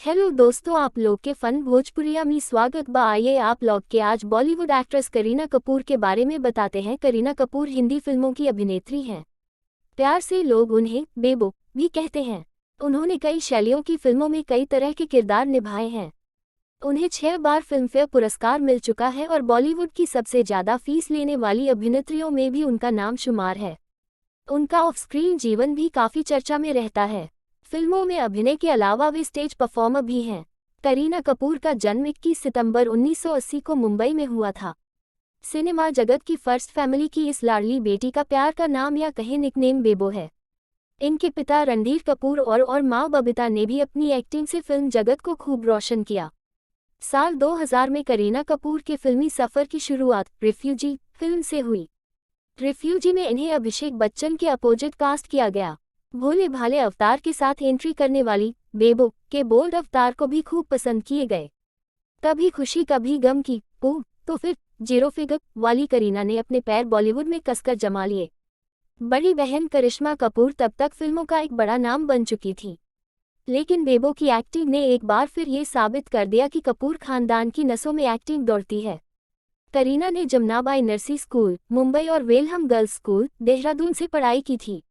Hello दोस्तों, आप लोग के फन भोजपुरिया में स्वागत बा। आइए आप लोग के आज बॉलीवुड एक्ट्रेस करीना कपूर के बारे में बताते हैं। करीना कपूर हिंदी फिल्मों की अभिनेत्री हैं। प्यार से लोग उन्हें बेबो भी कहते हैं। उन्होंने कई शैलियों की फिल्मों में कई तरह के किरदार निभाए हैं। उन्हें 6 बार फिल्मफेयर पुरस्कार मिल चुका है और बॉलीवुड की सबसे ज्यादा फीस लेने वाली अभिनेत्रियों में भी उनका नाम शुमार है। उनका ऑफ स्क्रीन जीवन भी काफी चर्चा में रहता है। फिल्मों में अभिनय के अलावा वे स्टेज परफॉर्मर भी हैं। करीना कपूर का जन्म 21 सितंबर 1980 को मुंबई में हुआ था। सिनेमा जगत की फर्स्ट फैमिली की इस लाडली बेटी का प्यार का नाम या कहें निकनेम बेबो है। इनके पिता रणधीर कपूर और मां बबीता ने भी अपनी एक्टिंग से फिल्म जगत को खूब रोशन किया। साल 2000 में करीना कपूर के फिल्मी सफर की शुरुआत रिफ्यूजी फिल्म से हुई। रिफ्यूजी में इन्हें अभिषेक बच्चन के अपोजिट कास्ट किया गया। भोले भाले अवतार के साथ एंट्री करने वाली बेबो के बोल्ड अवतार को भी खूब पसंद किए गए। कभी खुशी कभी गम की तो फिर जीरो फिगर वाली करीना ने अपने पैर बॉलीवुड में कसकर जमा लिए। बड़ी बहन करिश्मा कपूर तब तक फिल्मों का एक बड़ा नाम बन चुकी थी, लेकिन बेबो की एक्टिंग ने एक बार फिर ये साबित कर दिया कि कपूर खानदान की नसों में एक्टिंग दौड़ती है। करीना ने जमनाबाई नरसी स्कूल मुंबई और वेलहम गर्ल्स स्कूल देहरादून से पढ़ाई की थी।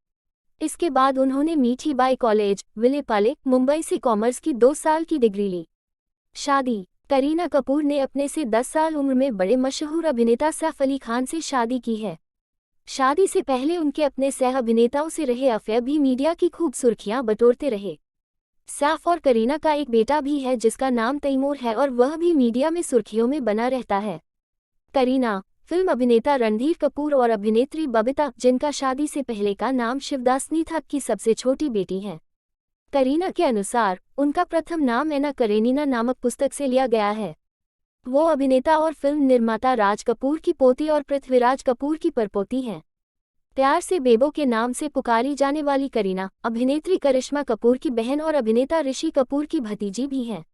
इसके बाद उन्होंने मीठीबाई कॉलेज विलेपाले मुंबई से कॉमर्स की 2 साल की डिग्री ली। शादी करीना कपूर ने अपने से 10 साल उम्र में बड़े मशहूर अभिनेता सैफ अली खान से शादी की है। शादी से पहले उनके अपने सह अभिनेताओं से रहे अफेयर भी मीडिया की खूब सुर्खियां बटोरते रहे। सैफ और करीना का एक बेटा भी है जिसका नाम तैमूर है और वह भी मीडिया में सुर्खियों में बना रहता है। करीना फिल्म अभिनेता रणधीर कपूर और अभिनेत्री बबीता, जिनका शादी से पहले का नाम शिवदासनी था, की सबसे छोटी बेटी हैं। करीना के अनुसार उनका प्रथम नाम एना करेनिना नामक पुस्तक से लिया गया है। वो अभिनेता और फिल्म निर्माता राज कपूर की पोती और पृथ्वीराज कपूर की परपोती हैं। प्यार से बेबो के नाम से पुकारी जाने वाली करीना अभिनेत्री करिश्मा कपूर की बहन और अभिनेता ऋषि कपूर की भतीजी भी हैं।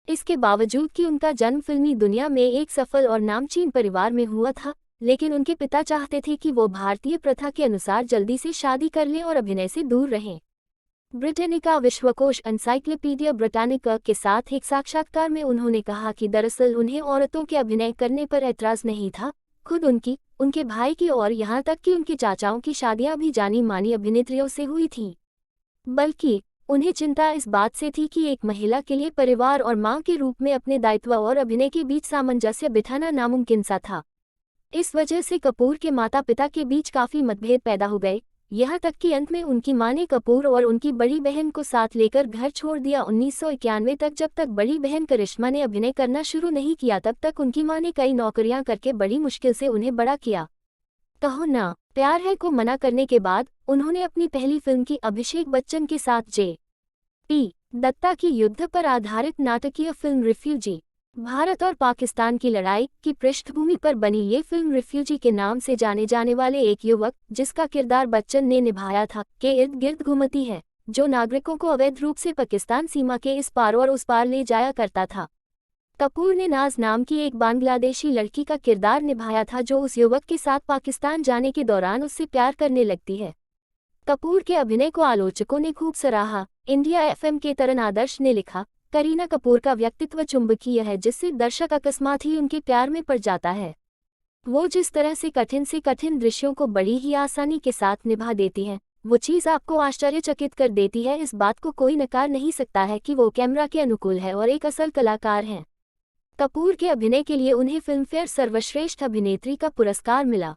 इसके बावजूद कि उनका जन्म फिल्मी दुनिया में एक सफल और नामचीन परिवार में हुआ था, लेकिन उनके पिता चाहते थे कि वो भारतीय प्रथा के अनुसार जल्दी से शादी कर लें और अभिनय से दूर रहें। ब्रिटेनिका विश्वकोश एनसाइक्लोपीडिया ब्रिटानिका के साथ एक साक्षात्कार में उन्होंने कहा कि दरअसल उन्हें औरतों के अभिनय करने पर ऐतराज नहीं था। खुद उनकी, उनके भाई की और यहाँ तक कि उनके चाचाओं की शादियां भी जानी मानी अभिनेत्रियों से हुई थीं। बल्कि उन्हें चिंता इस बात से थी कि एक महिला के लिए परिवार और मां के रूप में अपने दायित्व और अभिनय के बीच सामंजस्य बिठाना नामुमकिन सा था। इस वजह से कपूर के माता पिता के बीच काफी मतभेद पैदा हो गए, यहाँ तक कि अंत में उनकी मां ने कपूर और उनकी बड़ी बहन को साथ लेकर घर छोड़ दिया। 1991 तक, जब तक बड़ी बहन करिश्मा ने अभिनय करना शुरू नहीं किया, तब तक उनकी मां ने कई नौकरियां करके बड़ी मुश्किल से उन्हें बड़ा किया। कहो ना प्यार है को मना करने के बाद उन्होंने अपनी पहली फिल्म की अभिषेक बच्चन के साथ जे.पी. दत्ता की युद्ध पर आधारित नाटकीय फिल्म रिफ्यूजी, भारत और पाकिस्तान की लड़ाई की पृष्ठभूमि पर बनी ये फिल्म रिफ्यूजी के नाम से जाने जाने वाले एक युवक, जिसका किरदार बच्चन ने निभाया था, के इर्द गिर्द घूमती है, जो नागरिकों को अवैध रूप से पाकिस्तान सीमा के इस पार और उस पार ले जाया करता था। कपूर ने नाज नाम की एक बांग्लादेशी लड़की का किरदार निभाया था, जो उस युवक के साथ पाकिस्तान जाने के दौरान उससे प्यार करने लगती है। कपूर के अभिनय को आलोचकों ने खूब सराहा। इंडिया एफएम के तरन आदर्श ने लिखा, करीना कपूर का व्यक्तित्व चुंबकीय है, जिससे दर्शक अकस्मात ही उनके प्यार में पड़ जाता है। वो जिस तरह से कठिन दृश्यों को बड़ी ही आसानी के साथ निभा देती हैं, वो चीज़ आपको आश्चर्यचकित कर देती है। इस बात को कोई नकार नहीं सकता है कि वो कैमरा के अनुकूल है और एक असल कलाकार हैं। कपूर के अभिनय के लिए उन्हें फिल्मफेयर सर्वश्रेष्ठ अभिनेत्री का पुरस्कार मिला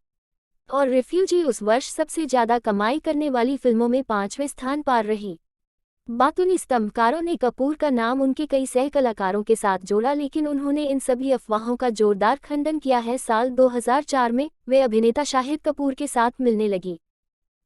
और रिफ्यूजी उस वर्ष सबसे ज्यादा कमाई करने वाली फिल्मों में 5वें स्थान पर रही। बातूनी स्तंभकारों ने कपूर का नाम उनके कई सह कलाकारों के साथ जोड़ा, लेकिन उन्होंने इन सभी अफवाहों का जोरदार खंडन किया है। साल 2004 में वे अभिनेता शाहिद कपूर के साथ मिलने लगी।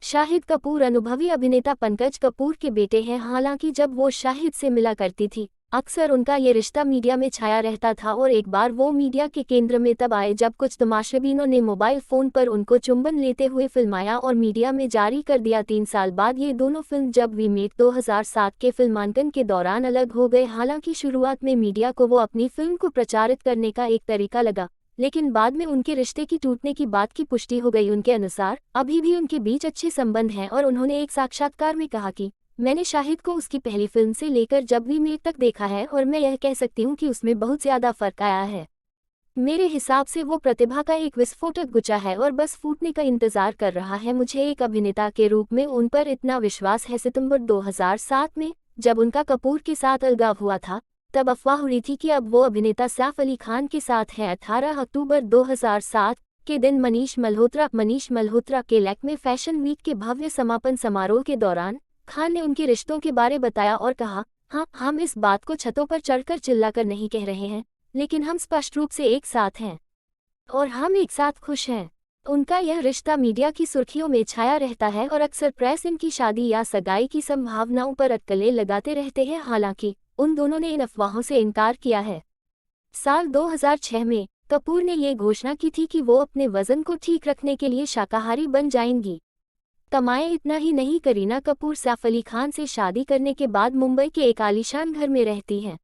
शाहिद कपूर अनुभवी अभिनेता पंकज कपूर के बेटे हैं। हालांकि जब वो शाहिद से मिला करती थी, अक्सर उनका ये रिश्ता मीडिया में छाया रहता था और एक बार वो मीडिया के केंद्र में तब आए जब कुछ तमाशाबीनों ने मोबाइल फोन पर उनको चुंबन लेते हुए फिल्माया और मीडिया में जारी कर दिया। 3 साल बाद ये दोनों फिल्म जब वी मेट 2007 के फिल्मांकन के दौरान अलग हो गए। हालांकि शुरुआत में मीडिया को वो अपनी फिल्म को प्रचारित करने का एक तरीका लगा, लेकिन बाद में उनके रिश्ते की टूटने की बात की पुष्टि हो गई। उनके अनुसार अभी भी उनके बीच अच्छे संबंध हैं और उन्होंने एक साक्षात्कार में कहा कि मैंने शाहिद को उसकी पहली फिल्म से लेकर जब वी मेट तक देखा है और मैं यह कह सकती हूँ कि उसमें बहुत ज़्यादा फर्क आया है। मेरे हिसाब से वो प्रतिभा का एक विस्फोटक गुच्छा है और बस फूटने का इंतजार कर रहा है। मुझे एक अभिनेता के रूप में उन पर इतना विश्वास है। सितंबर 2007 में जब उनका कपूर के साथ अलगाव हुआ था, तब अफवाह उड़ी थी कि अब वो अभिनेता सैफ अली खान के साथ हैं। 18 अक्टूबर 2007 के दिन मनीष मल्होत्रा के लैक्मे फैशन वीक के भव्य समापन समारोह के दौरान खान ने उनके रिश्तों के बारे बताया और कहा, हाँ, हम इस बात को छतों पर चढ़कर चिल्लाकर नहीं कह रहे हैं, लेकिन हम स्पष्ट रूप से एक साथ हैं और हम एक साथ खुश हैं। उनका यह रिश्ता मीडिया की सुर्खियों में छाया रहता है और अक्सर प्रेस इनकी शादी या सगाई की संभावनाओं पर अटकलें लगाते रहते हैं। हालांकि उन दोनों ने इन अफवाहों से इनकार किया है। साल 2006 में कपूर ने ये घोषणा की थी कि वो अपने वजन को ठीक रखने के लिए शाकाहारी बन जाएंगी। कमाएं इतना ही नहीं, करीना कपूर सैफ अली खान से शादी करने के बाद मुंबई के एक आलीशान घर में रहती हैं,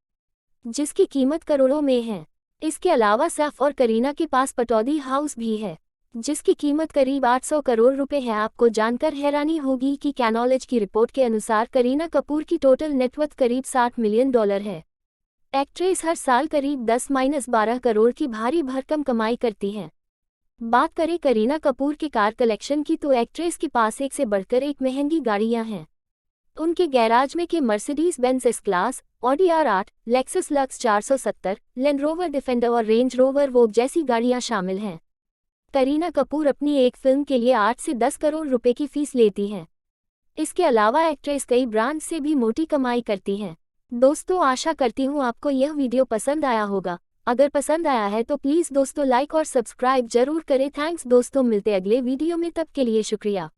जिसकी कीमत करोड़ों में है। इसके अलावा सैफ और करीना के पास पटौदी हाउस भी है, जिसकी कीमत करीब 800 करोड़ रुपए है। आपको जानकर हैरानी होगी कि कैनोलेज की रिपोर्ट के अनुसार करीना कपूर की टोटल नेटवर्थ करीब $60 मिलियन है। एक्ट्रेस हर साल करीब 10-12 करोड़ की भारी भरकम कमाई करती हैं। बात करें करीना कपूर के कार कलेक्शन की, तो एक्ट्रेस के पास एक से बढ़कर एक महंगी गाड़ियां हैं। उनके गैराज में के Mercedes Benz S class, Audi R8, Lexus lux 470, land rover defender और रेंज रोवर वोग जैसी गाड़ियां शामिल हैं। करीना कपूर अपनी एक फिल्म के लिए 8 से 10 करोड़ रुपए की फीस लेती हैं। इसके अलावा एक्ट्रेस कई ब्रांड से भी मोटी कमाई करती हैं। दोस्तों, आशा करती हूँ आपको यह वीडियो पसंद आया होगा। अगर पसंद आया है तो प्लीज़ दोस्तों लाइक और सब्सक्राइब जरूर करें। थैंक्स दोस्तों, मिलते अगले वीडियो में, तब के लिए शुक्रिया।